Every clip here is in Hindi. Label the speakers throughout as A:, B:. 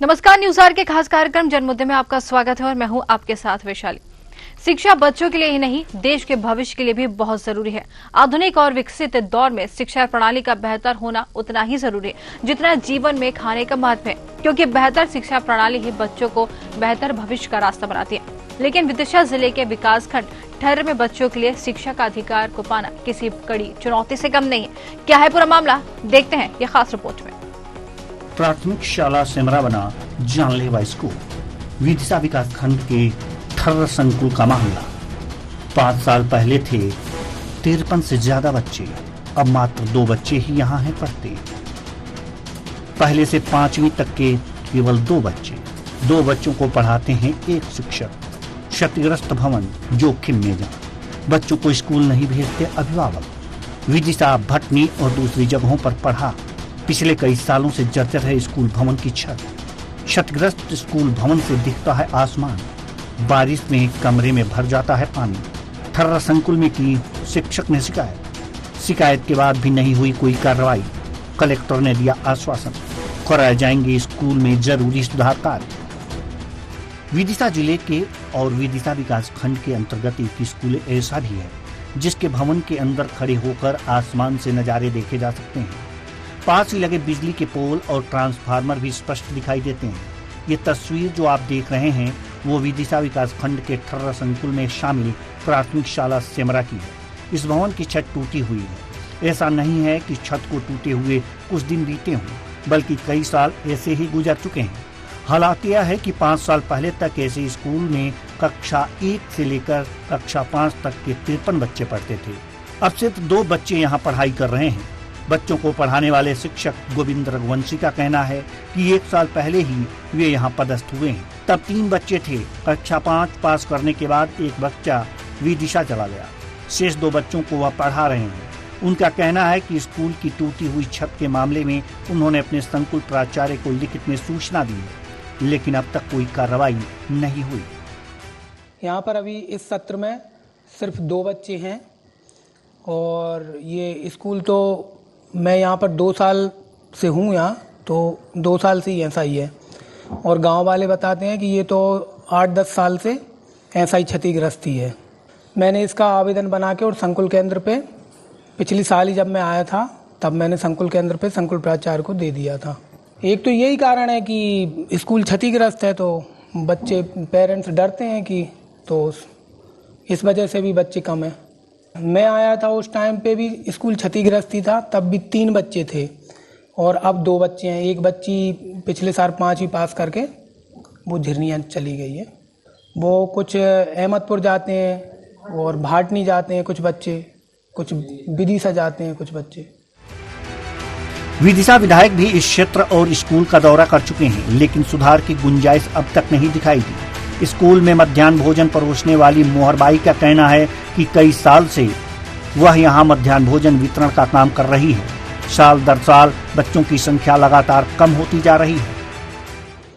A: नमस्कार, न्यूज आवर के खास कार्यक्रम जनमुद्दे में आपका स्वागत है और मैं हूं आपके साथ वैशाली। शिक्षा बच्चों के लिए ही नहीं, देश के भविष्य के लिए भी बहुत जरूरी है। आधुनिक और विकसित दौर में शिक्षा प्रणाली का बेहतर होना उतना ही जरूरी है जितना जीवन में खाने का महत्व है, क्योंकि बेहतर शिक्षा प्रणाली ही बच्चों को बेहतर भविष्य का रास्ता बनाती है। लेकिन विदिशा जिले के विकासखंड ठहर में बच्चों के लिए शिक्षा का अधिकार को पाना किसी कड़ी चुनौती से कम नहीं है। क्या है पूरा मामला, देखते हैं ये खास रिपोर्ट में।
B: प्राथमिक शाला सेमरा बना जानलेवा स्कूल। विदिशा विकास खंड के ठर्र संकुल का मामला। 5 साल पहले थे 53 से ज्यादा बच्चे, अब मात्र 2 बच्चे ही यहाँ हैं पढ़ते। पहले से 5वीं तक के केवल 2 बच्चे, 2 बच्चों को पढ़ाते हैं एक शिक्षक। क्षतिग्रस्त भवन जोखिम में जा, बच्चों को स्कूल नहीं भेजते अभिभावक। विदिशा, भटनी और दूसरी जगहों पर पढ़ा। पिछले कई सालों से जर्जर है स्कूल भवन की छत। क्षतिग्रस्त स्कूल भवन से दिखता है आसमान। बारिश में कमरे में भर जाता है पानी। ठर्रा संकुल में की शिक्षक ने शिकायत के बाद भी नहीं हुई कोई कार्रवाई। कलेक्टर ने दिया आश्वासन, कराए जाएंगे स्कूल में जरूरी सुधार कार्य। विदिशा जिले के और विदिशा विकास खंड के अंतर्गत एक स्कूल ऐसा भी है जिसके भवन के अंदर खड़े होकर आसमान से नजारे देखे जा सकते हैं। पास ही लगे बिजली के पोल और ट्रांसफार्मर भी स्पष्ट दिखाई देते हैं। ये तस्वीर जो आप देख रहे हैं वो विदिशा विकास खंड के ठर्रा संकुल में शामिल प्राथमिक शाला सेमरा की है। इस भवन की छत टूटी हुई है। ऐसा नहीं है कि छत को टूटे हुए कुछ दिन बीते हों, बल्कि कई साल ऐसे ही गुजर चुके हैं। हालात यह है कि 5 साल पहले तक ऐसे स्कूल में कक्षा 1 से लेकर कक्षा 5 तक के 53 बच्चे पढ़ते थे। अब सिर्फ 2 बच्चे यहाँ पढ़ाई कर रहे हैं। बच्चों को पढ़ाने वाले शिक्षक गोविंद रघुवंशी का कहना है कि 1 साल पहले ही वे यहाँ पदस्थ हुए हैं। तब 3 बच्चे थे। कक्षा 5 पास करने के बाद एक बच्चा विदिशा चला गया। शेष 2 बच्चों को वह पढ़ा रहे हैं। उनका कहना है कि स्कूल की टूटी हुई छत के मामले में उन्होंने अपने संकुल प्राचार्य को लिखित में सूचना दी है, लेकिन अब तक कोई कार्रवाई नहीं हुई।
C: यहाँ पर अभी इस सत्र में सिर्फ 2 बच्चे हैं और ये स्कूल तो मैं यहाँ पर 2 साल से हूँ यहाँ, तो 2 साल से ही ऐसा ही है। और गांव वाले बताते हैं कि ये तो 8-10 साल से ऐसा ही क्षतिग्रस्त ही है। मैंने इसका आवेदन बना के और संकुल केंद्र पे पिछली साल ही जब मैं आया था तब मैंने संकुल केंद्र पे संकुल प्राचार्य को दे दिया था। एक तो यही कारण है कि स्कूल क्षतिग्रस्त है, तो बच्चे पेरेंट्स डरते हैं कि, तो इस वजह से भी बच्चे कम हैं। मैं आया था उस टाइम पे भी स्कूल क्षतिग्रस्त ही था, तब भी 3 बच्चे थे और अब 2 बच्चे हैं। एक बच्ची पिछले साल 5वीं पास करके वो झिरनिया चली गई है। वो कुछ अहमदपुर जाते हैं और भाटनी जाते हैं कुछ बच्चे, कुछ विदिशा जाते हैं कुछ बच्चे।
B: विदिशा विधायक भी इस क्षेत्र और स्कूल का दौरा कर चुके हैं, लेकिन सुधार की गुंजाइश अब तक नहीं दिखाई दी। स्कूल में मध्याह्न भोजन परोसने वाली मोहरबाई का कहना है कि कई साल से वह यहाँ मध्याह्न भोजन वितरण का काम कर रही है। साल दर साल बच्चों की संख्या लगातार कम होती जा रही है।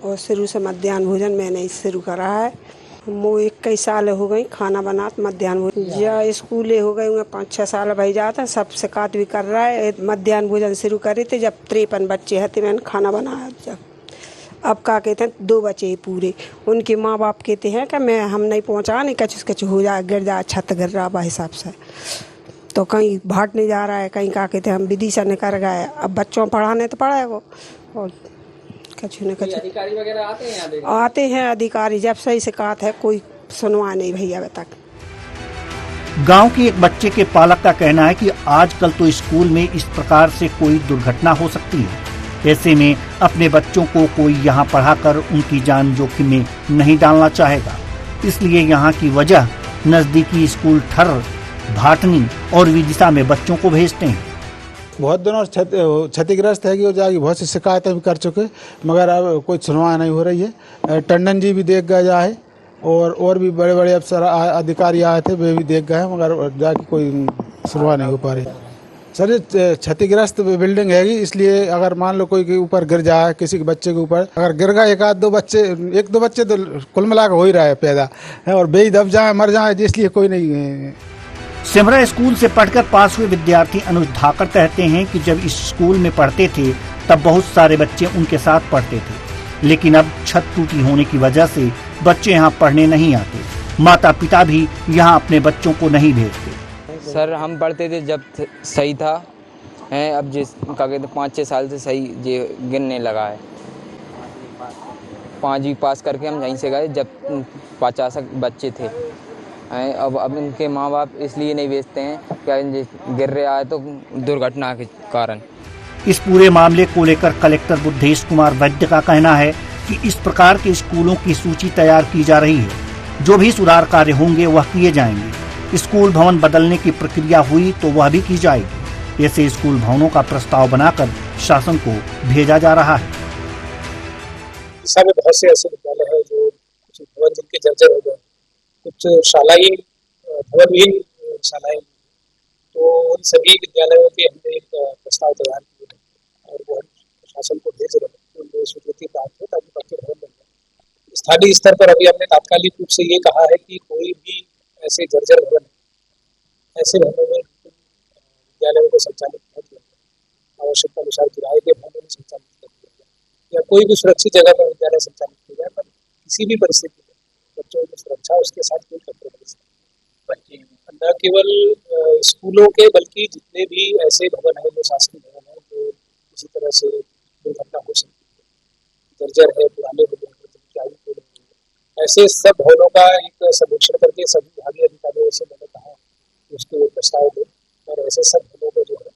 D: और शुरू से मध्याह्न भोजन मैंने शुरू करा है। वो 21 साल हो गई खाना बनात मध्याह्न भोजन। या स्कूल हो गए 5-6 साल भाई जाता, सब शिकायत भी कर रहा है। मध्याह्न भोजन शुरू करे थे जब 53 बच्चे थे, मैंने खाना बनाया। जब अब क्या कहते हैं 2 बच्चे पूरे, उनके माँ बाप कहते हैं कि हम नहीं पहुँचा, नहीं कच हो जाए, गिर जाए, छत गिर रहा बा हिसाब से। तो कहीं भाट नहीं जा रहा है, कहीं क्या कहते हैं हम विदिशा ने कर गए। अब बच्चों पढ़ाने तो पड़ेगा और कछु न कछु। अधिकारी वगैरह आते हैं यहाँ? आते हैं अधिकारी, जब सही शिकायत है कोई सुनवाई नहीं भैया अभी तक।
B: गांव के एक बच्चे के पालक का कहना है कि आजकल तो स्कूल में इस प्रकार से कोई दुर्घटना हो सकती है। ऐसे में अपने बच्चों को कोई यहाँ पढ़ाकर उनकी जान जोखिम में नहीं डालना चाहेगा, इसलिए यहाँ की वजह नजदीकी स्कूल ठर्र, भाटनी और विदिशा में बच्चों को भेजते हैं।
E: बहुत दिनों क्षतिग्रस्त है कि वो जाके बहुत सी शिकायतें भी कर चुके, मगर अब कोई सुनवाई नहीं हो रही है। टंडन जी भी देख गए जाए और भी बड़े बड़े अफसर अधिकारी आए थे, वे भी देख गए, मगर जाके कोई सुनवाई नहीं हो पा रही। सर ये क्षतिग्रस्त बिल्डिंग हैगी, इसलिए अगर मान लो कोई के ऊपर गिर जाए, किसी के बच्चे के ऊपर अगर गिर गए, 1-2 बच्चे तो कुल मिला हो ही रहा है पैदा है, और बेही दब जाए मर जाए, इसलिए कोई नहीं।
B: सेमरा स्कूल से पढ़कर पास हुए विद्यार्थी अनुज धाकर कहते हैं कि जब इस स्कूल में पढ़ते थे तब बहुत सारे बच्चे उनके साथ पढ़ते थे, लेकिन अब छत टूटी होने की वजह से बच्चे यहाँ पढ़ने नहीं आते। माता पिता भी यहाँ अपने बच्चों को नहीं भेजते।
F: सर हम पढ़ते थे जब सही था, अब जिस क्या कहते 5-6 साल से सही ये गिरने लगा है। 5वीं पास करके हम यहीं से गए जब 50 बच्चे थे। अब इनके माँ बाप इसलिए नहीं भेजते हैं क्या गिर रहा है तो दुर्घटना के कारण।
B: इस पूरे मामले को लेकर कलेक्टर बुद्धेश कुमार वैद्य का कहना है कि इस प्रकार के स्कूलों की सूची तैयार की जा रही है। जो भी सुधार कार्य होंगे वह किए जाएंगे। स्कूल भवन बदलने की प्रक्रिया हुई तो वह भी की जाएगी। ऐसे स्कूल भवनों का प्रस्ताव बनाकर शासन को भेजा जा रहा है।
G: दिशा में बहुत से ऐसे विद्यालय हैं जो कुछ भवन जिनके जर्जर हो गए, कुछ शालाएं भवनहीन शालाएं, तो उन सभी विद्यालयों के हमने एक प्रस्ताव तैयार किए हैं और वो शासन को भेज रहे हैं। उनमें स्वीकृति प्राप्त हो ताकि पक्के भवन बन जाए। स्थानीय स्तर पर अभी हमने तात्कालिक रूप से ये कहा है कि कोई भी ऐसे जर्जर भवन, ऐसे भवनों में विद्यालयों को संचालित कर दिया जाए। आवश्यकता अनुसार किराए के भवनों में संचालित कर दिया जाए या कोई भी सुरक्षित जगह पर विद्यालय संचालित किया जाए, पर किसी भी परिस्थिति में बच्चों की सुरक्षा उसके साथ कोई कंप्रोमाइज नहीं। न केवल स्कूलों के बल्कि जितने भी ऐसे भवन हैं जो शासकीय भवन हैं जो किसी तरह से दुर्घटना हो सकती है, जर्जर है, पुराने भवन है, जिनकी आयु पूरी हुई है, ऐसे सब भवनों का एक सर्वेक्षण करके सभी विभागीय अधिकारियों से मैंने कहा कि उसके प्रस्ताव दें और ऐसे सब भवनों को जो है।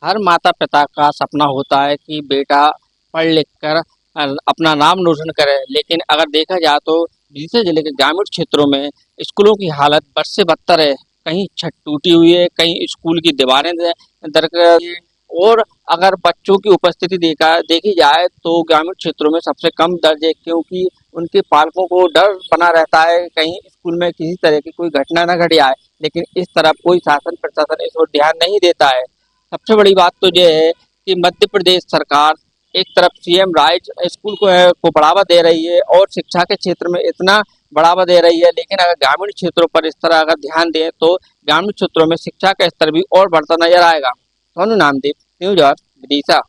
H: हर माता पिता का सपना होता है कि बेटा पढ़ लिख कर अपना नाम रोशन करे, लेकिन अगर देखा जाए तो विदिशा जिले के ग्रामीण क्षेत्रों में स्कूलों की हालत बद से बदतर है। कहीं छत टूटी हुई है, कहीं स्कूल की दीवारें दरकरार है, और अगर बच्चों की उपस्थिति देखी जाए तो ग्रामीण क्षेत्रों में सबसे कम दर्ज है, क्योंकि उनके पालकों को डर बना रहता है कहीं स्कूल में किसी तरह की कोई घटना न घट जाए। लेकिन इस तरफ कोई शासन प्रशासन इस ओर ध्यान नहीं देता है। सबसे बड़ी बात तो यह है कि मध्य प्रदेश सरकार एक तरफ सीएम राइज स्कूल को बढ़ावा दे रही है और शिक्षा के क्षेत्र में इतना बढ़ावा दे रही है, लेकिन अगर ग्रामीण क्षेत्रों पर इस तरह अगर ध्यान दें तो ग्रामीण क्षेत्रों में शिक्षा का स्तर भी और बढ़ता नजर आएगा। सोनू नामदेव, न्यूज और विदिशा।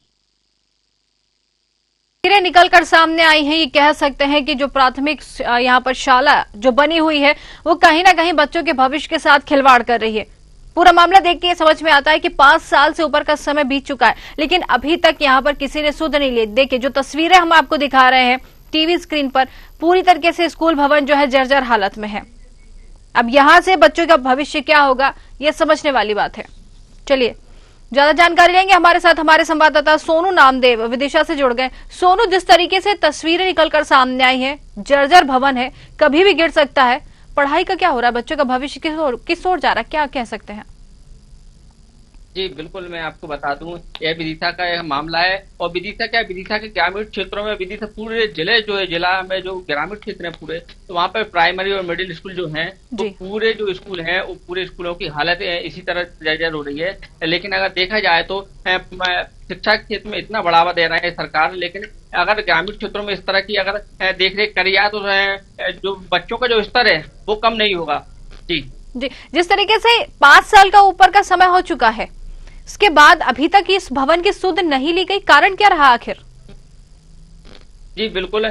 A: तस्वीरें निकल कर सामने आई हैं। ये कह सकते हैं कि जो प्राथमिक यहाँ पर शाला जो बनी हुई है वो कहीं ना कहीं बच्चों के भविष्य के साथ खिलवाड़ कर रही है। पूरा मामला देख के समझ में आता है कि 5 साल से ऊपर का समय बीत चुका है, लेकिन अभी तक यहाँ पर किसी ने सुध नहीं ली। देखिए जो तस्वीरें हम आपको दिखा रहे हैं टीवी स्क्रीन पर, पूरी तरीके से स्कूल भवन जो है जर्जर हालत में है। अब यहाँ से बच्चों का भविष्य क्या होगा ये समझने वाली बात है। चलिए ज्यादा जानकारी लेंगे, हमारे साथ हमारे संवाददाता सोनू नामदेव विदिशा से जुड़ गए। सोनू, जिस तरीके से तस्वीरें निकलकर सामने आई हैं, जर्जर भवन है, कभी भी गिर सकता है, पढ़ाई का क्या हो रहा है, बच्चों का भविष्य किस ओर जा रहा है, क्या कह सकते हैं?
H: जी बिल्कुल, मैं आपको बता दूं यह विदिशा का यह मामला है। और विदिशा के ग्रामीण क्षेत्रों में, विदिशा पूरे जिले जो है, जिला में जो ग्रामीण क्षेत्र है पूरे, तो वहाँ पर प्राइमरी और मिडिल स्कूल जो हैं तो पूरे जो स्कूल हैं वो पूरे स्कूलों की हालत इसी तरह जर्जर हो रही है। लेकिन अगर देखा जाए तो शिक्षा के क्षेत्र में इतना बढ़ावा दे रहा है सरकार, लेकिन अगर ग्रामीण क्षेत्रों में इस तरह की अगर देख रेख करी जाए तो जो बच्चों का जो स्तर है वो कम नहीं होगा। जी,
A: जिस तरीके से 5 साल का ऊपर का समय हो चुका है, इसके बाद अभी तक इस भवन की सुध नहीं ली गई, कारण क्या रहा आखिर?
H: जी बिल्कुल,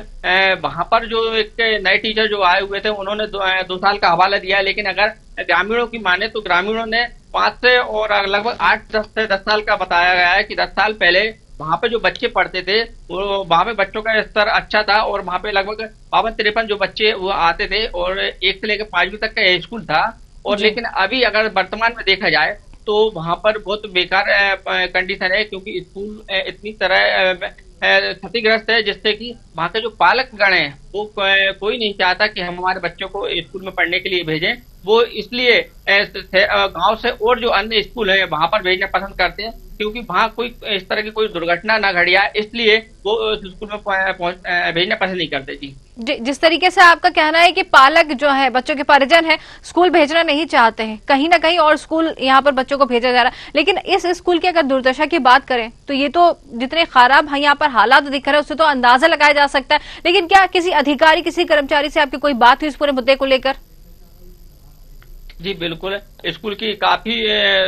H: वहां पर जो एक नए टीचर जो आए हुए थे उन्होंने 2 साल का हवाला दिया, लेकिन अगर ग्रामीणों की माने तो ग्रामीणों ने 5 से और लगभग 8 से 10 साल का बताया गया है कि 10 साल पहले वहां पे जो बच्चे पढ़ते थे वो वहां पे बच्चों का स्तर अच्छा था और वहां पे लगभग 52-53 जो बच्चे वो आते थे और 1 से लेकर 5वीं तक का स्कूल था। और लेकिन अभी अगर वर्तमान में देखा जाए तो वहां पर बहुत बेकार कंडीशन है, क्योंकि स्कूल इतनी तरह क्षतिग्रस्त है जिससे कि वहाँ के जो पालक गण हैं वो कोई नहीं चाहता कि हम हमारे बच्चों को स्कूल में पढ़ने के लिए भेजें। वो इसलिए गांव से और जो अन्य स्कूल हैं वहां पर भेजना पसंद करते हैं, क्योंकि वहाँ कोई इस तरह की कोई दुर्घटना ना घट जाए, इसलिए वो स्कूल में भेजना पसंद नहीं करते। जी,
A: जिस तरीके से आपका कहना है कि पालक जो है, बच्चों के परिजन है, स्कूल भेजना नहीं चाहते हैं, कहीं ना कहीं और स्कूल यहाँ पर बच्चों को भेजा जा रहा है, लेकिन इस स्कूल की अगर दुर्दशा की बात करें तो ये तो जितने खराब यहाँ पर हालात दिख रहे हैं उससे तो अंदाजा लगाया जा सकता है। लेकिन क्या किसी अधिकारी, किसी कर्मचारी से आपकी कोई बात हुई इस पूरे मुद्दे को लेकर?
H: जी बिल्कुल, स्कूल की काफी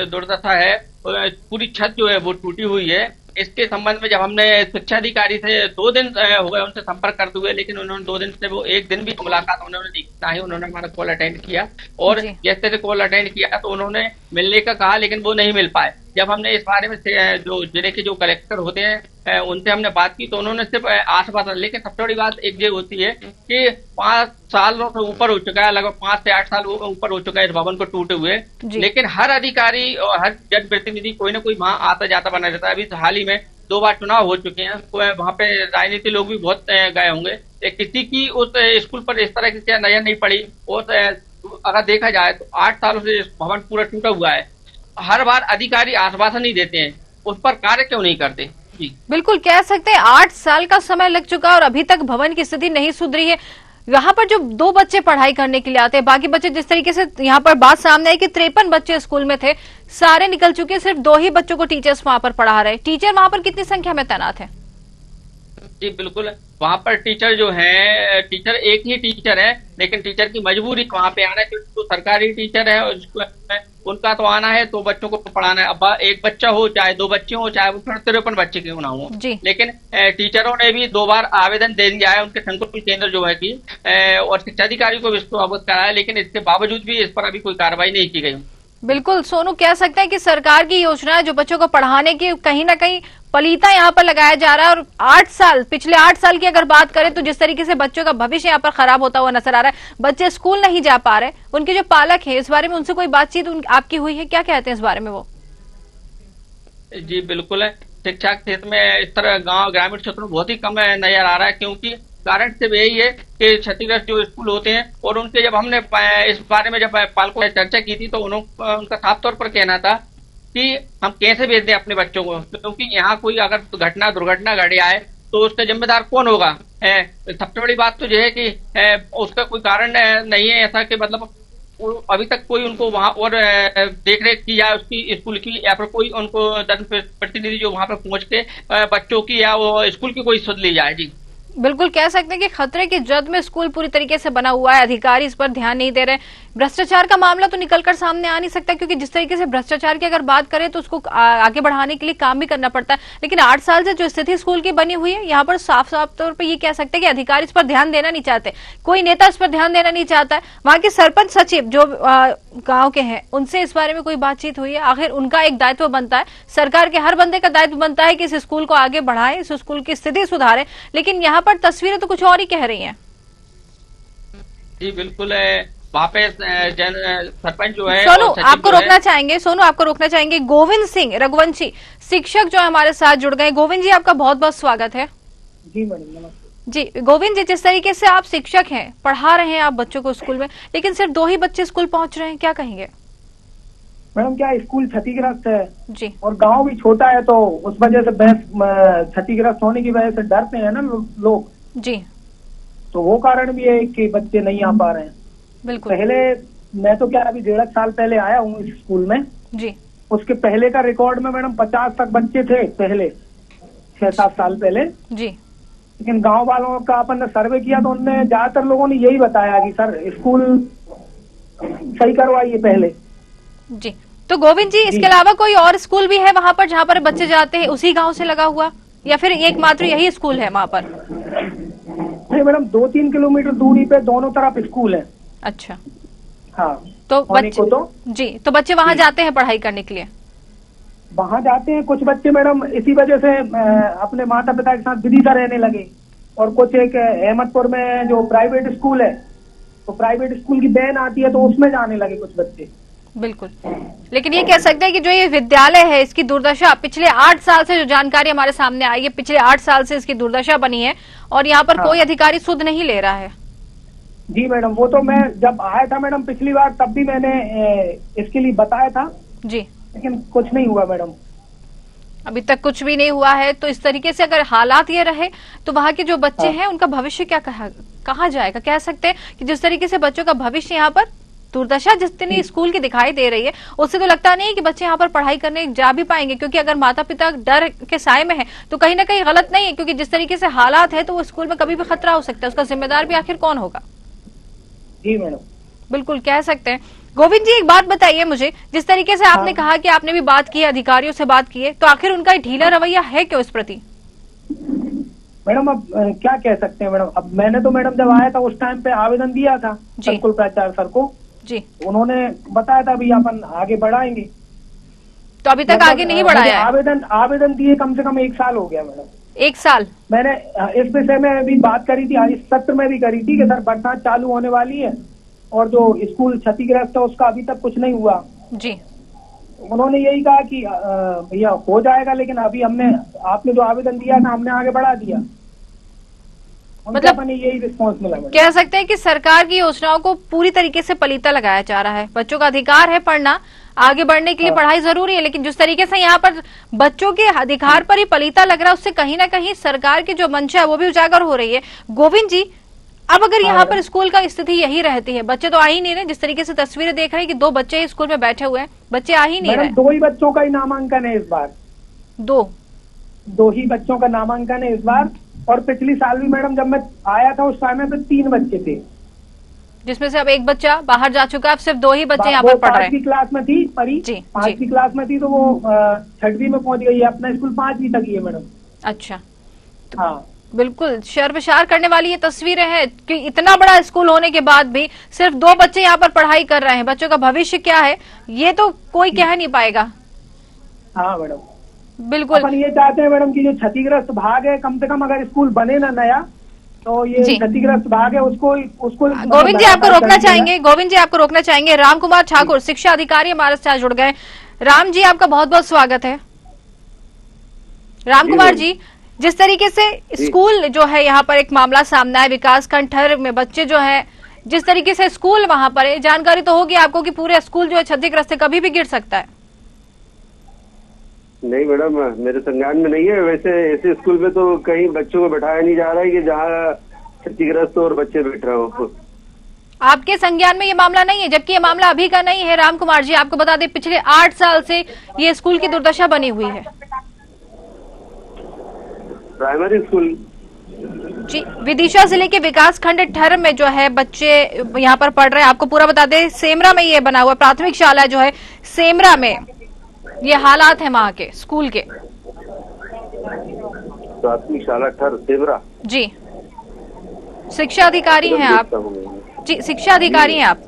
H: दुर्दशा है, पूरी छत जो है वो टूटी हुई है, इसके संबंध में जब हमने शिक्षा अधिकारी से 2 दिन हो गए उनसे संपर्क करते हुए, लेकिन उन्होंने 2 दिन से वो 1 दिन भी मुलाकात उन्होंने नहीं, ना ही उन्होंने हमारा कॉल अटेंड किया। और
A: जी।
H: जैसे कॉल अटेंड किया तो उन्होंने मिलने का कहा, लेकिन वो नहीं मिल पाए। जब हमने इस बारे में जो जिले के जो कलेक्टर होते हैं उनसे हमने बात की तो उन्होंने सिर्फ आश्वासन, लेकिन सबसे बड़ी बात एक ये होती है कि 5 सालों से ऊपर हो चुका है, लगभग 5 से 8 साल ऊपर हो चुका है इस भवन को टूटे हुए, लेकिन हर अधिकारी और हर जनप्रतिनिधि कोई ना कोई वहां आता जाता बना रहता है। अभी हाल ही में 2 बार चुनाव हो चुके हैं, वहां पे राजनीति लोग भी बहुत गए होंगे, किसी की उस स्कूल पर इस तरह की नजर नहीं पड़ी। और अगर देखा जाए तो 8 सालों से भवन पूरा टूटा हुआ है, हर बार अधिकारी आश्वासन ही देते हैं, उस पर कार्य क्यों नहीं करते? जी
A: बिल्कुल कह सकते हैं 8 साल का समय लग चुका और अभी तक भवन की स्थिति नहीं सुधरी है। यहाँ पर जो 2 बच्चे पढ़ाई करने के लिए आते हैं, बाकी बच्चे जिस तरीके से यहाँ पर बात सामने आई कि 53 बच्चे स्कूल में थे, सारे निकल चुके, सिर्फ 2 ही बच्चों को टीचर्स वहां पर पढ़ा रहे। टीचर वहां पर कितनी संख्या में तैनात है?
H: जी बिल्कुल, वहाँ पर टीचर जो है, टीचर एक ही टीचर है, लेकिन टीचर की मजबूरी वहाँ पे आना है क्योंकि वो सरकारी टीचर है और उनका तो आना है तो बच्चों को पढ़ाना है। अब एक बच्चा हो चाहे 2 बच्चे हो चाहे वो 53 बच्चे क्यों ना हो, लेकिन टीचरों ने भी 2 बार आवेदन दे दिया है उनके संकुल केंद्र जो है की, और शिक्षा अधिकारी को भी इसको अवगत कराया, लेकिन इसके बावजूद भी इस पर अभी कोई कार्रवाई नहीं की गई।
A: बिल्कुल सोनू, कह सकते हैं कि सरकार की योजना है जो बच्चों को पढ़ाने की, कहीं ना कहीं पलीता यहाँ पर लगाया जा रहा है। और 8 साल, पिछले 8 साल की अगर बात करें तो जिस तरीके से बच्चों का भविष्य यहाँ पर खराब होता हुआ नजर आ रहा है, बच्चे स्कूल नहीं जा पा रहे, उनके जो पालक है इस बारे में उनसे कोई बातचीत आपकी हुई है? क्या कहते हैं इस बारे में वो?
H: जी बिल्कुल है, शिक्षा के क्षेत्र में इस तरह गांव ग्रामीण क्षेत्र में बहुत ही कम नजर आ रहा है, क्योंकि कारण सिर्फ यही है कि क्षतिग्रस्त जो स्कूल होते हैं और उनके, जब हमने इस बारे में जब पालकों से चर्चा की थी तो उनका साफ तौर पर कहना था कि हम कैसे भेज दें अपने बच्चों को, क्योंकि यहाँ कोई अगर दुर्घटना घट जाए तो उसका जिम्मेदार कौन होगा। सबसे बड़ी बात तो यह है कि उसका कोई कारण नहीं है ऐसा कि मतलब अभी तक कोई उनको वहां और देख रेख की जाए उसकी स्कूल की, या फिर कोई उनको जनप्रतिनिधि जो वहां पर पहुंच के बच्चों की या वो स्कूल की कोई सुध ली जाए। जी
A: बिल्कुल कह सकते हैं कि खतरे की जद में स्कूल पूरी तरीके से बना हुआ है, अधिकारी इस पर ध्यान नहीं दे रहे। भ्रष्टाचार का मामला तो निकलकर सामने आ नहीं सकता, क्योंकि जिस तरीके से भ्रष्टाचार की अगर बात करें तो उसको आगे बढ़ाने के लिए काम भी करना पड़ता है, लेकिन 8 साल से जो स्थिति स्कूल की बनी हुई है, यहाँ पर साफ साफ तौर पर ये कह सकते हैं कि अधिकारी इस पर ध्यान देना नहीं चाहते, कोई नेता इस पर ध्यान देना नहीं चाहता है। वहां के सरपंच सचिव जो गाँव के हैं उनसे इस बारे में कोई बातचीत हुई है? आखिर उनका एक दायित्व बनता है, सरकार के हर बंदे का दायित्व बनता है कि इस स्कूल को आगे बढ़ाए, इस स्कूल की स्थिति सुधारे, लेकिन यहाँ पर तस्वीरें तो कुछ और ही कह रही हैं।
H: जी बिल्कुल है, वहाँ पे सरपंच जो है,
A: सोनू आपको रोकना चाहेंगे, गोविंद सिंह रघुवंशी शिक्षक जो हमारे साथ जुड़ गए। गोविंद जी आपका बहुत बहुत स्वागत है।
I: जी मैडम नमस्ते।
A: जी गोविंद जी, जिस तरीके से आप शिक्षक हैं, पढ़ा रहे हैं आप बच्चों को स्कूल में, लेकिन सिर्फ 2 ही बच्चे स्कूल पहुंच रहे हैं, क्या कहेंगे?
I: मैडम क्या स्कूल क्षतिग्रस्त है
A: जी,
I: और गांव भी छोटा है, तो उस वजह से क्षतिग्रस्त होने की वजह से डरते हैं ना लोग
A: जी,
I: तो वो कारण भी है कि बच्चे नहीं आ पा रहे हैं।
A: बिल्कुल।
I: पहले मैं तो क्या अभी 1.5 साल पहले आया हूँ इस स्कूल में
A: जी,
I: उसके पहले का रिकॉर्ड में मैडम 50 तक बच्चे थे पहले, 6-7 साल पहले
A: जी,
I: लेकिन गांव वालों का अपन ने सर्वे किया तो उनने ज्यादातर लोगों ने यही बताया कि सर स्कूल सही करवाइए पहले।
A: जी तो गोविंद जी, इसके अलावा कोई और स्कूल भी है वहां पर जहां पर बच्चे जाते हैं, उसी गांव से लगा हुआ, या फिर एकमात्र यही स्कूल है वहां पर?
I: नहीं मैडम, 2-3 किलोमीटर दूरी पे दोनों तरफ स्कूल है।
A: अच्छा,
I: हाँ
A: तो बच्चे
I: तो
A: जी, तो बच्चे वहां जाते हैं पढ़ाई करने के लिए?
I: वहां जाते हैं कुछ बच्चे मैडम, इसी वजह से अपने माता पिता के साथ विदिशा रहने लगे, और कुछ एक अहमदपुर में जो प्राइवेट स्कूल है, तो प्राइवेट स्कूल की बैन आती है तो उसमें जाने लगे कुछ बच्चे।
A: बिल्कुल, लेकिन ये कह सकते हैं कि जो ये विद्यालय है इसकी दुर्दशा पिछले 8 साल से, जो जानकारी हमारे सामने आई है, पिछले 8 साल से इसकी दुर्दशा बनी है और यहाँ पर कोई अधिकारी सुध नहीं ले रहा है।
I: जी मैडम, वो तो मैं जब आया था मैडम पिछली बार तब भी मैंने इसके लिए बताया था
A: जी,
I: लेकिन कुछ नहीं हुआ मैडम,
A: अभी तक कुछ भी नहीं हुआ है। तो इस तरीके से अगर हालात ये रहे तो वहाँ के जो बच्चे हैं उनका भविष्य क्या कहा जाएगा? कह सकते हैं कि जिस तरीके से बच्चों का भविष्य यहाँ पर, दुर्दशा जितनी स्कूल की दिखाई दे रही है, उससे तो लगता नहीं कि बच्चे यहाँ पर पढ़ाई करने जा भी पाएंगे, क्योंकि अगर माता पिता डर के साए में है तो कहीं ना कहीं गलत नहीं है, क्योंकि जिस तरीके से हालात है तो वो स्कूल में कभी भी खतरा हो सकता है, उसका जिम्मेदार भी आखिर कौन होगा?
I: जी मैडम।
A: बिल्कुल कह सकते हैं। गोविंद जी, एक बात बताइए मुझे, जिस तरीके से आपने कहा कि आपने भी बात की है, अधिकारियों से बात की है, तो आखिर उनका ढीला रवैया है क्यों इस प्रति?
I: मैडम अब क्या कह सकते हैं मैडम। अब मैंने तो मैडम जब आया था उस टाइम पे आवेदन दिया था संकुल प्राचार्य सर को
A: जी,
I: उन्होंने बताया था अभी अपन आगे बढ़ाएंगे।
A: तो अभी तक आगे नहीं बढ़ाया है?
I: आवेदन दिए कम से कम 1 साल हो गया मैडम।
A: 1 साल? मैंने
I: इस विषय में भी बात करी थी, इस सत्र में भी करी थी कि सर बरसात चालू होने वाली है और जो स्कूल क्षतिग्रस्त है उसका अभी तक कुछ नहीं हुआ
A: जी।
I: उन्होंने यही कहा कि भैया हो जाएगा, लेकिन अभी आपने जो आवेदन दिया था हमने आगे बढ़ा दिया।
A: मतलब
I: यही रिस्पॉन्स मिला।
A: कह सकते हैं कि सरकार की योजनाओं को पूरी तरीके से पलीता लगाया जा रहा है। बच्चों का अधिकार है पढ़ना, आगे बढ़ने के लिए पढ़ाई जरूरी है, लेकिन जिस तरीके से यहाँ पर बच्चों के अधिकार पर ही पलीता लग रहा है, उससे कहीं ना कहीं सरकार की जो मंशा है वो भी उजागर हो रही है। गोविंद जी, अब अगर यहाँ पर स्कूल का स्थिति यही रहती है, बच्चे तो आ ही नहीं रहे, जिस तरीके से तस्वीरें देख रहे हैं कि 2 बच्चे ही स्कूल में बैठे हुए हैं, बच्चे आ ही नहीं रहे।
I: 2 ही बच्चों का ही नामांकन है इस बार।
A: 2
I: ही बच्चों का नामांकन है इस बार। और पिछली साल भी मैडम जब मैं आया था उस समय पे 3 बच्चे थे,
A: जिसमें से अब 1 बच्चा बाहर जा चुका है। अब सिर्फ 2 ही बच्चे यहाँ पर पढ़ रहे हैं।
I: 5वीं क्लास में थी परी, 5वीं क्लास में थी, तो वो 6वीं में पहुंच गई है। अपना स्कूल 5वीं तक ही है मैडम।
A: अच्छा, तो
I: हाँ
A: बिल्कुल शर्मसार करने वाली ये तस्वीरें हैं कि इतना बड़ा स्कूल होने के बाद भी सिर्फ 2 बच्चे यहाँ पर पढ़ाई कर रहे हैं। बच्चों का भविष्य क्या है ये तो कोई कह नहीं पाएगा।
I: हाँ मैडम,
A: बिल्कुल।
I: अपन ये चाहते हैं मैडम कि जो क्षतिग्रस्त भाग है, कम से कम अगर स्कूल बने ना नया, तो ये क्षतिग्रस्त भाग है उसको
A: गोविंद जी आपको रोकना चाहेंगे, गोविंद जी आपको रोकना चाहेंगे। राम कुमार ठाकुर शिक्षा अधिकारी हमारे साथ जुड़ गए। राम जी, आपका बहुत बहुत स्वागत है। राम कुमार जी, जिस तरीके से स्कूल जो है यहाँ पर एक मामला सामने है, विकास खंड ठर में बच्चे जो है, जिस तरीके से स्कूल वहां पर है, जानकारी तो होगी आपको कि पूरे स्कूल जो है क्षतिग्रस्त है, कभी भी गिर सकता है।
J: नहीं मैडम, मेरे संज्ञान में नहीं है। वैसे ऐसे स्कूल में तो कहीं बच्चों को बैठाया नहीं जा रहा है कि जहाँ क्षतिग्रस्त और बच्चे बैठ रहे हो।
A: आपके संज्ञान में ये मामला नहीं है, जबकि ये मामला अभी का नहीं है। राम कुमार जी, आपको बता दें पिछले 8 साल से ये स्कूल की दुर्दशा बनी हुई है।
J: प्राइमरी स्कूल
A: जी, विदिशा जिले के विकास खंड ठर में जो है बच्चे यहाँ पर पढ़ रहे हैं। आपको पूरा बता दें, सेमरा में ये बना हुआ प्राथमिक शाला जो है सेमरा में, ये हालात है वहाँ के स्कूल के।
J: प्राथमिक शाला ठर सेमरा
A: जी, शिक्षा अधिकारी हैं आप? जी, शिक्षा अधिकारी हैं आप?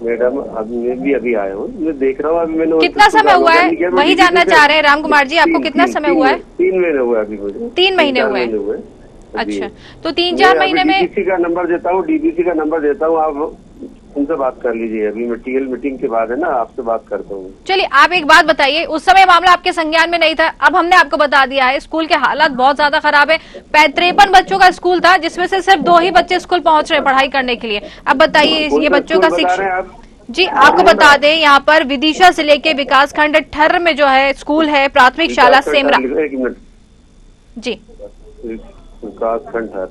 J: मैडम अभी मैं भी अभी आया हूँ, मैं देख रहा हूँ। अभी मैंने
A: कितना समय हुआ है वही जानना चाह रहे हैं राम कुमार जी, आपको कितना समय हुआ है?
J: 3 महीने हुए अभी मुझे।
A: 3 महीने हुए? अच्छा, तो 3-4 महीने में
J: डीबीसी का नंबर देता हूँ, डीबीसी का नंबर देता हूँ, आप उनसे बात कर लीजिए। अभी मैं टीएल मीटिंग के बाद है ना, आपसे बात करता हूँ।
A: चलिए, आप एक बात बताइए, उस समय मामला आपके संज्ञान में नहीं था, अब हमने आपको बता दिया है स्कूल के हालात बहुत ज्यादा खराब है। 53 बच्चों का स्कूल था, जिसमें से सिर्फ 2 ही बच्चे स्कूल पहुंच रहे पढ़ाई करने के लिए। अब बताइए ये बच्चों का शिक्षा। जी, आपको बता दें यहाँ पर विदिशा जिले के विकास खंड ठर में जो है स्कूल है प्राथमिक शाला सेमरा। जी,
J: विकास खंड ठर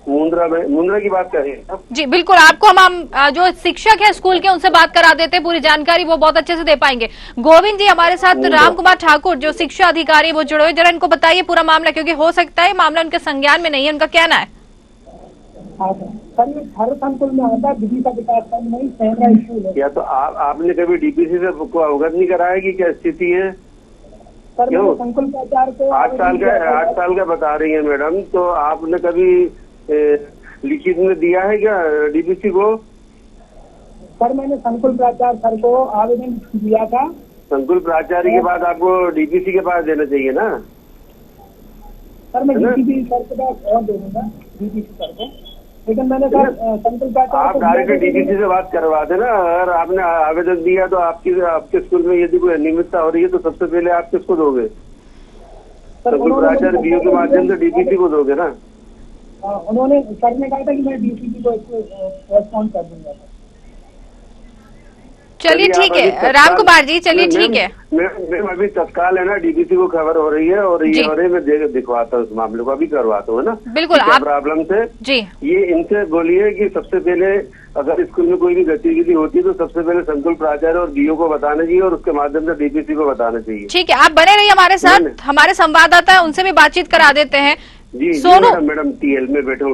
J: मुंद्रा की बात करें।
A: जी बिल्कुल, आपको हम जो शिक्षक है स्कूल के उनसे बात करा देते हैं, पूरी जानकारी वो बहुत अच्छे से दे पाएंगे। गोविंद जी, हमारे साथ राम कुमार ठाकुर जो शिक्षा अधिकारी वो जुड़े हुए, जरा इनको बताइए पूरा मामला, क्योंकि हो सकता है मामला उनके संज्ञान में नहीं है, उनका कहना है।
I: सर, ये हर संकुल में आता है, विदिशा विकास खंड में ही सेमरा स्कूल है।
J: या तो आपने कभी डीपीसी से को अवगत नहीं कराया कि क्या स्थिति है?
I: सर, क्यों संकुल प्राचार्य को
J: 8 साल का बता रही है मैडम, तो आपने कभी लिखित में दिया है क्या डीपीसी को?
I: सर, मैंने संकुल प्राचार्य सर को आवेदन दिया था।
J: संकुल प्राचार्य के बाद आपको डीपीसी के पास देना चाहिए ना।
I: सर, मैं डीपीसी सर के पास और दे दूंगा, डीपीसी सर को, लेकिन मैंने सर संकुल प्राचार्य,
J: आप डायरेक्ट डीपीसी से बात करवा देना। अगर आपने आवेदन दिया तो आपके स्कूल में यदि कोई अनियमितता हो रही है तो सबसे पहले आप किसको दोगे? संकुल प्राचार्य बीओ के माध्यम से डीपीसी को दोगे ना।
I: उन्होंने सर ने कहा था कि मैं डीपीसी को रेस्पॉन्ड कर दूंगा।
A: चलिए ठीक है राम कुमार जी, चलिए ठीक है।
J: मैम अभी तत्काल है ना, डीपीसी को खबर हो रही है और ये हो रही है, मैं दिखवाता हूँ उस मामले को, अभी करवाता हूँ ना।
A: बिल्कुल, आप
J: प्रॉब्लम से
A: जी
J: ये इनसे बोलिए कि सबसे पहले अगर स्कूल में कोई भी गतिविधि होती है तो सबसे पहले संकुल प्राचार्य और बीओ को बताना चाहिए और उसके माध्यम से डीपीसी को बताना चाहिए।
A: ठीक है, आप बने रहिए हमारे साथ, हमारे संवाददाता है उनसे भी बातचीत करा देते हैं।
J: जी
A: सोनू
J: मैडम टीएल में बैठा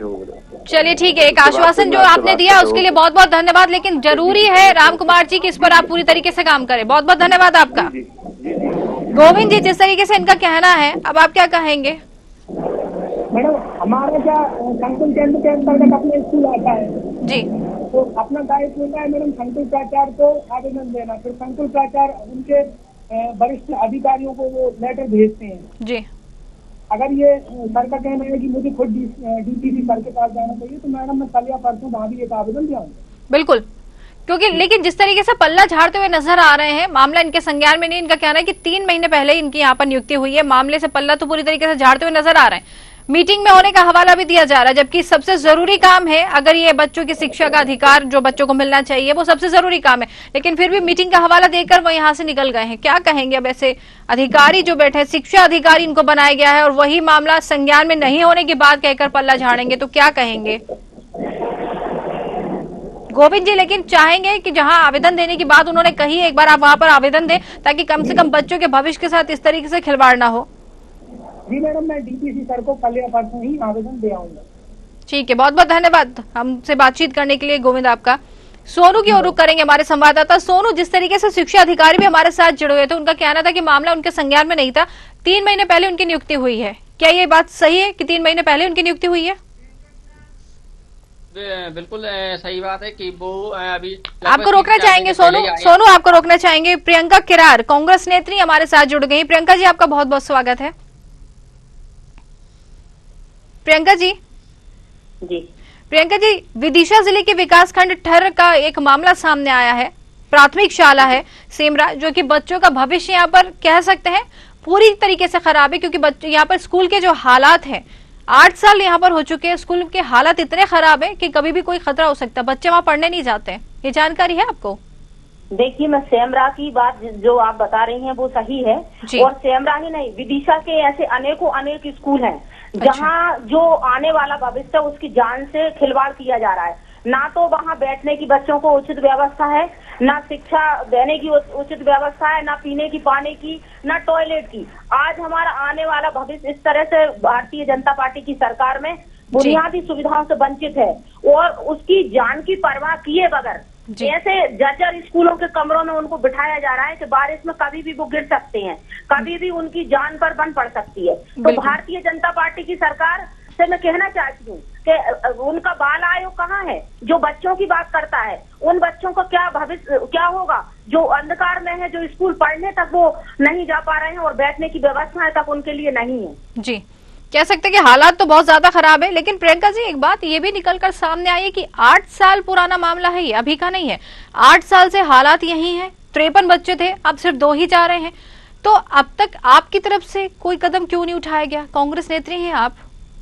J: हूँ।
A: चलिए ठीक है, एक आश्वासन जो आपने दिया उसके लिए बहुत बहुत धन्यवाद, लेकिन जरूरी है राम कुमार जी कि इस पर आप पूरी तरीके से काम करें। बहुत बहुत धन्यवाद आपका। गोविंद जी, जिस तरीके से इनका कहना है, अब आप क्या कहेंगे?
I: मैडम हमारा क्या संकुल केंद्र के अंतर्गत अपने स्कूल आता है
A: जी,
I: तो अपना दायित्व होता है मैडम संकुल प्राचार्य को आवेदन देना, फिर संकुल प्राचार्य उनके वरिष्ठ अधिकारियों को वो लेटर भेजते हैं
A: जी।
I: अगर ये सर का कहना है कि मुझे खुद डीपीसी सर के पास जाना चाहिए, तो मैडम मैं कल या परसों वहाँ भी एक आवेदन दिया हूँ।
A: बिल्कुल, क्योंकि लेकिन जिस तरीके से पल्ला झाड़ते हुए नजर आ रहे हैं, मामला इनके संज्ञान में नहीं। इनका कहना है कि 3 महीने पहले इनकी यहाँ पर नियुक्ति हुई है, मामले से पल्ला तो पूरी तरीके से झाड़ते हुए नजर आ रहे हैं। मीटिंग में होने का हवाला भी दिया जा रहा है, जबकि सबसे जरूरी काम है, अगर ये बच्चों की शिक्षा का अधिकार जो बच्चों को मिलना चाहिए वो सबसे जरूरी काम है, लेकिन फिर भी मीटिंग का हवाला देकर वो यहाँ से निकल गए हैं। क्या कहेंगे अब ऐसे अधिकारी जो बैठे, शिक्षा अधिकारी इनको बनाया गया है और वही मामला संज्ञान में नहीं होने की बात कहकर पल्ला झाड़ेंगे, तो क्या कहेंगे गोविंद जी? लेकिन चाहेंगे कि जहां आवेदन देने की बात उन्होंने कही, एक बार आप वहां पर आवेदन दें ताकि कम से कम बच्चों के भविष्य के साथ इस तरीके से खिलवाड़ ना हो।
I: जी मैडम, मैं डीपीसी सर को कल या परसों ही आवेदन दे आऊंगा।
A: ठीक है, बहुत बहुत धन्यवाद हमसे बातचीत करने के लिए गोविंद आपका। सोनू की ओर रुख करेंगे हमारे संवाददाता। सोनू, जिस तरीके से शिक्षा अधिकारी भी हमारे साथ जुड़े हुए थे, उनका कहना था कि मामला उनके संज्ञान में नहीं था, 3 महीने पहले उनकी नियुक्ति हुई है। क्या ये बात सही है कि 3 महीने पहले उनकी नियुक्ति हुई है?
H: बिल्कुल सही बात है कि वो अभी
A: आपको रोकना चाहेंगे सोनू आपको रोकना चाहेंगे। प्रियंका किरार, कांग्रेस नेत्री हमारे साथ जुड़ गई। प्रियंका जी, आपका बहुत बहुत स्वागत है। प्रियंका जी। प्रियंका जी, विदिशा जिले के विकासखंड ठर का एक मामला सामने आया है। प्राथमिक शाला है सेमरा, जो कि बच्चों का भविष्य यहाँ पर कह सकते हैं पूरी तरीके से खराब है, क्योंकि बच्चों यहाँ पर स्कूल के जो हालात हैं, 8 साल यहाँ पर हो चुके हैं, स्कूल के हालात इतने खराब है कि कभी भी कोई खतरा हो सकता है, बच्चे वहाँ पढ़ने नहीं जाते हैं। ये जानकारी है आपको?
K: देखिए, मैं सेमरा की बात जो आप बता रही हैं वो सही है, और सेमरा ही नहीं, विदिशा के ऐसे अनेक स्कूल हैं जहाँ जो आने वाला भविष्य है उसकी जान से खिलवाड़ किया जा रहा है। ना तो वहाँ बैठने की बच्चों को उचित व्यवस्था है, ना शिक्षा देने की उचित व्यवस्था है, ना पीने की, पानी की, ना टॉयलेट की। आज हमारा आने वाला भविष्य इस तरह से भारतीय जनता पार्टी की सरकार में बुनियादी सुविधाओं से वंचित है, और उसकी जान की परवाह किए बगैर ऐसे जर्जर स्कूलों के कमरों में उनको बिठाया जा रहा है कि बारिश में कभी भी वो गिर सकते हैं, कभी भी उनकी जान पर बन पड़ सकती है। तो भारतीय जनता पार्टी की सरकार से मैं कहना चाहती हूँ कि उनका बाल आयोग कहाँ है जो बच्चों की बात करता है? उन बच्चों का क्या भविष्य क्या होगा जो अंधकार में है, जो स्कूल पढ़ने तक वो नहीं जा पा रहे हैं और बैठने की व्यवस्थाएं तक उनके लिए नहीं है।
A: जी, कह सकते हैं कि हालात तो बहुत ज्यादा खराब है। लेकिन प्रियंका जी, एक बात ये भी निकलकर सामने आई है कि 8 साल पुराना मामला है, ये अभी का नहीं है। 8 साल से हालात यही हैं, 53 बच्चे थे, अब सिर्फ 2 ही जा रहे हैं। तो अब तक आपकी तरफ से कोई कदम क्यों नहीं उठाया गया? कांग्रेस नेत्री हैं आप,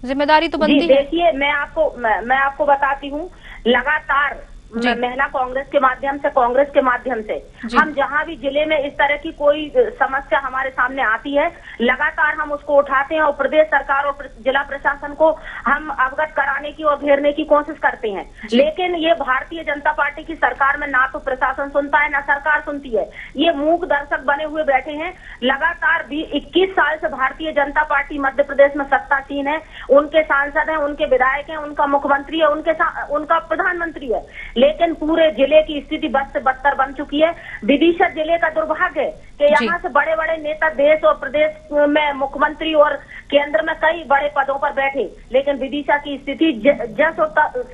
A: जिम्मेदारी तो बनती है।
K: देखिए, मैं आपको बताती हूँ, लगातार महिला कांग्रेस के माध्यम से हम जहां भी जिले में इस तरह की कोई समस्या हमारे सामने आती है, लगातार हम उसको उठाते हैं और प्रदेश सरकार और जिला प्रशासन को हम अवगत कराने की और घेरने की कोशिश करते हैं। लेकिन ये भारतीय जनता पार्टी की सरकार में ना तो प्रशासन सुनता है, ना सरकार सुनती है। ये मूक दर्शक बने हुए बैठे हैं। लगातार 21 साल से भारतीय जनता पार्टी मध्य प्रदेश में सत्तासीन है, उनके सांसद हैं, उनके विधायक हैं, उनका मुख्यमंत्री है, उनका प्रधानमंत्री है, लेकिन पूरे जिले की स्थिति बद से बदतर बन चुकी है। विदिशा जिले का दुर्भाग्य है कि यहाँ से बड़े बड़े नेता देश और प्रदेश में मुख्यमंत्री और केंद्र में कई बड़े पदों पर बैठे, लेकिन विदिशा की स्थिति जस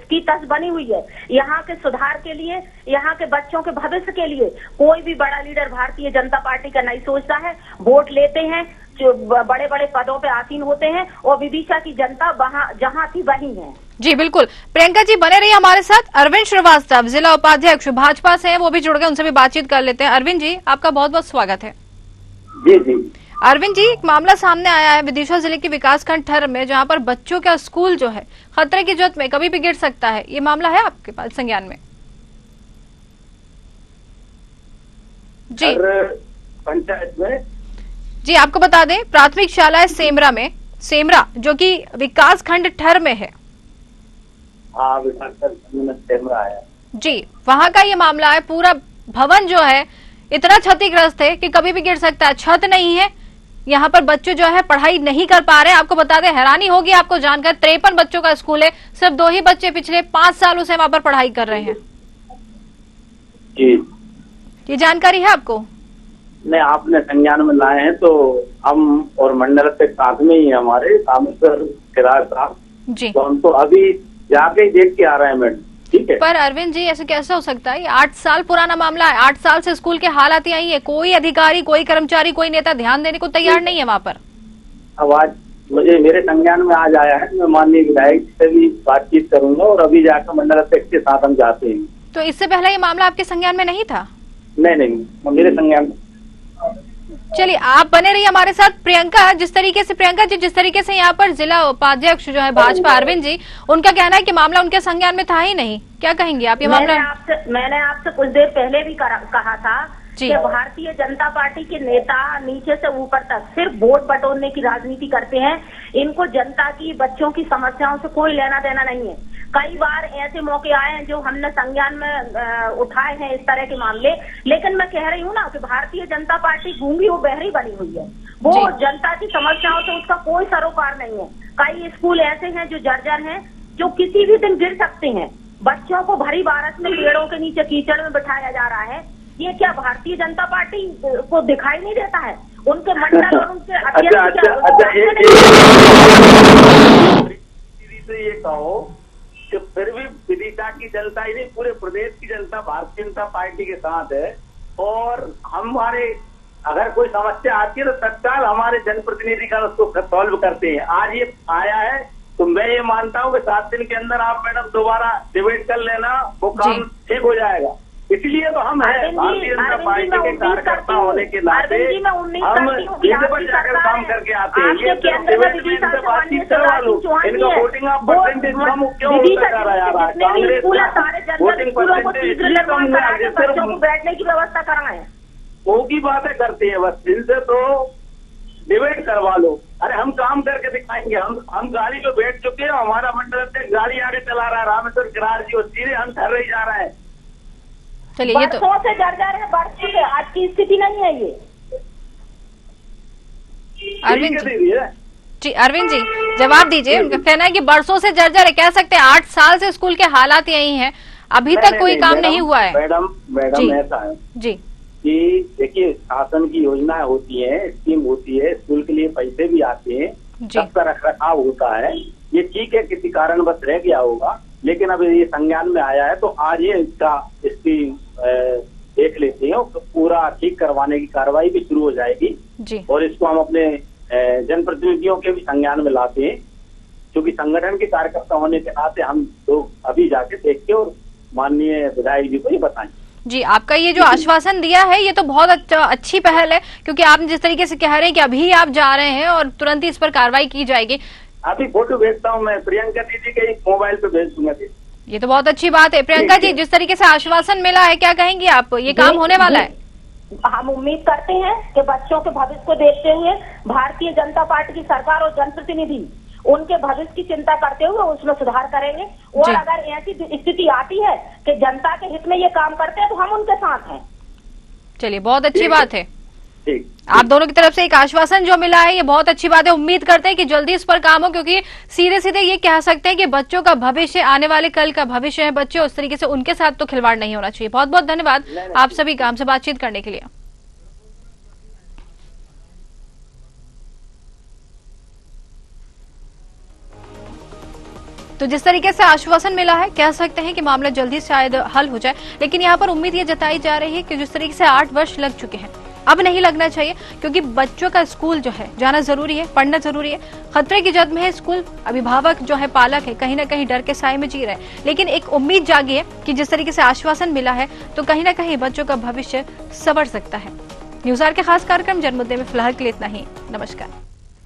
K: की तस बनी हुई है। यहाँ के सुधार के लिए, यहाँ के बच्चों के भविष्य के लिए कोई भी बड़ा लीडर भारतीय जनता पार्टी का नहीं सोचता है। वोट लेते हैं, जो बड़े बड़े पदों पे आसीन होते हैं, और विदिशा की जनता वहाँ जहाँ थी वहीं है।
A: जी बिल्कुल, प्रियंका जी बने रहिए हमारे साथ। अरविंद श्रीवास्तव, जिला उपाध्यक्ष भाजपा से हैं, वो भी जुड़ गए, उनसे भी बातचीत कर लेते हैं। अरविंद जी, आपका बहुत बहुत स्वागत है।
J: जी।
A: अरविंद जी, एक मामला सामने आया है विदिशा जिले के विकासखंड ठर में, जहां पर बच्चों का स्कूल जो है खतरे की जद में कभी भी गिर सकता है। ये मामला है आपके पास संज्ञान में? जी
J: पंचायत में
A: जी, आपको बता दें, प्राथमिक शाला है सेमरा जो कि विकासखंड ठर में है।
J: हाँ, विकासखंड में सेमरा है
A: जी, वहां का ये मामला है। पूरा भवन जो है इतना क्षतिग्रस्त है कि कभी भी गिर सकता है। छत नहीं है, यहाँ पर बच्चे जो है पढ़ाई नहीं कर पा रहे हैं। आपको बता दें, हैरानी होगी आपको जानकर, 53 बच्चों का स्कूल है, सिर्फ 2 ही बच्चे पिछले 5 सालों से वहां पर पढ़ाई कर रहे हैं।
L: जी,
A: ये जानकारी है आपको?
L: नहीं, आपने संज्ञान में लाए हैं तो हम और मंडल के साथ में ही हमारे कामेश्वर किरार साहब
A: जी,
L: तो हम तो अभी जाके देख के आ रहे हैं मैडम। ठीक है,
A: पर अरविंद जी ऐसे कैसे हो सकता है? 8 साल पुराना मामला है, 8 साल से स्कूल के हालात आई है, कोई अधिकारी, कोई कर्मचारी, कोई नेता ध्यान देने को तैयार नहीं है वहाँ पर।
L: अब आज मुझे मेरे संज्ञान में आज आया है, मैं माननीय विधायक से भी बातचीत करूंगा और अभी जाकर मंडल अध्यक्ष के साथ हम जाते हैं।
A: तो इससे पहले ये मामला आपके संज्ञान में नहीं था?
L: नहीं, मेरे संज्ञान में।
A: चलिए, आप बने रहिए हमारे साथ। प्रियंका, जिस तरीके से यहाँ पर जिला उपाध्यक्ष जो है भाजपा अरविंद जी, उनका कहना है कि मामला उनके संज्ञान में था ही नहीं, क्या कहेंगे आप? ये मामला
K: मैंने आपसे कुछ देर पहले भी कहा था कि भारतीय जनता पार्टी के नेता नीचे से ऊपर तक सिर्फ वोट बटोरने की राजनीति करते हैं। इनको जनता की, बच्चों की समस्याओं से कोई लेना देना नहीं है। कई बार ऐसे मौके आए हैं जो हमने संज्ञान में उठाए हैं इस तरह के मामले, लेकिन मैं कह रही हूँ ना कि भारतीय जनता पार्टी गूंगी और बहरी बनी हुई है। वो जनता की समस्याओं से उसका कोई सरोकार नहीं है। कई स्कूल ऐसे हैं जो जर्जर हैं, जो किसी भी दिन गिर सकते हैं। बच्चों को भरी बारिश में पेड़ों के नीचे कीचड़ में बिठाया जा रहा है। ये क्या भारतीय जनता पार्टी को दिखाई नहीं देता है? उनके मंडल और उनके
L: ये कहो कि फिर भी विदिशा की जनता ही नहीं, पूरे प्रदेश की जनता भारतीय जनता पार्टी के साथ है। और हमारे अगर कोई समस्या आती है तो तत्काल हमारे जनप्रतिनिधि का उसको सॉल्व करते हैं। आज ये आया है तो मैं ये मानता हूँ कि 7 दिन के अंदर आप मैडम दोबारा डिबेट कर लेना, वो काम ठीक हो जाएगा। इसलिए तो हम है भारतीय जनता पार्टी के कार्यकर्ता होने के नाते हम इनके पर जाकर काम करके आते हैं। ये इनसे बातचीत करवा लो, इनका वोटिंग आप परसेंटेज कम क्यों होता जा रहा है? कांग्रेस वोटिंग परसेंटेज कम है,
K: बैठने की व्यवस्था कराए,
L: वो की बातें करती है बस। इनसे तो डिबेट करवा लो। अरे हम काम करके दिखाएंगे। हम गाड़ी पे बैठ चुके हैं, हमारा मंडल अध्यक्ष गाड़ी आगे चला रहा है, रामेश्वर किरार जी, और सीधे हम ठहर ही जा रहे हैं।
A: चलिए, ये तो
K: बरसों से जर्जर है, बरसों से, आज की स्थिति नहीं है ये।
A: अरविंद जी, अरविंद जी जवाब दीजिए। उनका कहना है कि बरसों से जर्जर है, कह सकते हैं 8 साल से स्कूल के हालात यही हैं, अभी तक कोई काम नहीं हुआ है।
L: मैडम ऐसा है
A: जी
L: कि देखिए, शासन की योजनाएं होती है, स्कीम होती है, स्कूल के लिए पैसे भी आते हैं, सबका रखरखाव होता है। ये ठीक है, किसी कारणवश रह गया होगा, लेकिन अब ये संज्ञान में आया है तो आज ये इसकी देख लेते हैं और पूरा ठीक करवाने की कार्रवाई भी शुरू हो जाएगी। और इसको हम अपने जनप्रतिनिधियों के भी संज्ञान में लाते हैं, क्योंकि संगठन के कार्यकर्ता होने के नाते हम लोग अभी जाके देख के और माननीय विधायक जी को ही बताएं।
A: जी, आपका ये जो आश्वासन दिया है ये तो बहुत अच्छी पहल है, क्योंकि आप जिस तरीके से कह रहे हैं कि अभी आप जा रहे हैं और तुरंत ही इस पर कार्रवाई की जाएगी।
L: अभी फोटो भेजता हूँ मैं, प्रियंका दीदी के मोबाइल पे भेज दूंगा।
A: ये तो बहुत अच्छी बात है। प्रियंका जी, जिस तरीके से आश्वासन मिला है, क्या कहेंगी आप? ये काम होने वाला है?
K: हम उम्मीद करते हैं कि बच्चों के भविष्य को देखते हुए भारतीय जनता पार्टी की सरकार और जनप्रतिनिधि उनके भविष्य की चिंता करते हुए उसमें सुधार करेंगे। और अगर ऐसी स्थिति आती है कि जनता के हित में ये काम करते हैं तो हम उनके साथ हैं।
A: चलिए, बहुत अच्छी बात है। आप दोनों की तरफ से एक आश्वासन जो मिला है ये बहुत अच्छी बात है। उम्मीद करते हैं कि जल्दी इस पर काम हो, क्योंकि सीधे सीधे ये कह सकते हैं कि बच्चों का भविष्य, आने वाले कल का भविष्य है बच्चे, उस तरीके से उनके साथ तो खिलवाड़ नहीं होना चाहिए। बहुत बहुत धन्यवाद आप सभी का हमसे बातचीत करने के लिए। तो जिस तरीके से आश्वासन मिला है, कह सकते हैं कि मामला जल्दी शायद हल हो जाए, लेकिन यहाँ पर उम्मीद ये जताई जा रही है कि जिस तरीके से 8 वर्ष लग चुके हैं, अब नहीं लगना चाहिए, क्योंकि बच्चों का स्कूल जो है जाना जरूरी है, पढ़ना जरूरी है। खतरे की जद में है स्कूल, अभिभावक जो है, पालक है, कहीं ना कहीं डर के साए में जी रहे हैं। लेकिन एक उम्मीद जागी है कि जिस तरीके से आश्वासन मिला है तो कहीं ना कहीं बच्चों का भविष्य संवर सकता है। न्यूज़ आवर के खास कार्यक्रम जनमुद्दे में फिलहाल के लिए इतना ही। नमस्कार।